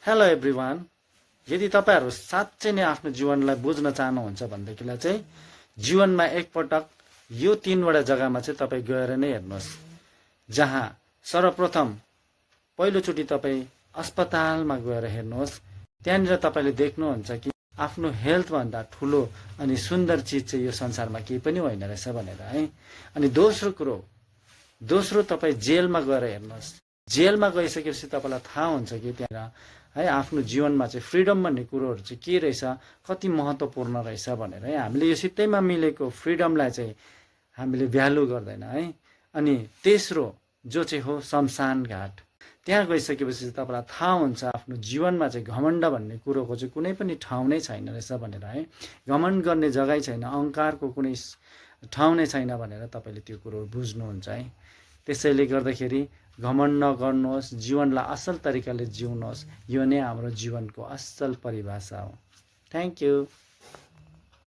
Hello everyone. यदि तपाईँहरू साँच्चै नै आफ्नो जीवनलाई बुझ्न चाहनुहुन्छ भनेदेखिलाई चाहिँ जीवनमा एकपटक यो 3वटा जग्गामा चाहिँ तपाईँ गएर नै हेर्नुहोस्, जहाँ सर्वप्रथम पहिलोचोटि तपाईँ अस्पतालमा गएर हेर्नुहोस्। त्यहाँनिर तपाईँले देख्नुहुन्छ कि आफ्नो हेल्थभन्दा ठुलो अनि सुन्दर चिज चाहिँ यो संसारमा केही पनि होइन रहेछ भनेर है। अनि दोस्रो तपाईँ जेलमा गएर हेर्नुहोस्। जेलमा गइसकेपछि तपाईँलाई थाहा हुन्छ कि त्यहाँ है आफ्नो जीवनमा चाहिँ फ्रिडम भन्ने कुरोहरू चाहिँ के रहेछ, कति महत्त्वपूर्ण रहेछ भनेर है। हामीले यो सित्तैमा मिलेको फ्रिडमलाई चाहिँ हामीले भ्यालु गर्दैन है। अनि तेस्रो जो चाहिँ हो शमशान घाट, त्यहाँ गइसकेपछि तपाईँलाई थाहा हुन्छ आफ्नो जीवनमा चाहिँ घमण्ड भन्ने कुरोको चाहिँ कुनै पनि ठाउँ नै छैन रहेछ भनेर है। घमण्ड गर्ने जग्गै छैन, अहङ्कारको कुनै ठाउँ नै छैन भनेर तपाईँले त्यो कुरो बुझ्नुहुन्छ है। त्यसैले गर्दाखेरि घमण्ड नगर्नुहोस्, जीवनलाई असल तरिकाले जिउनुहोस्। यो नै हाम्रो जीवनको असल परिभाषा हो। Thank you.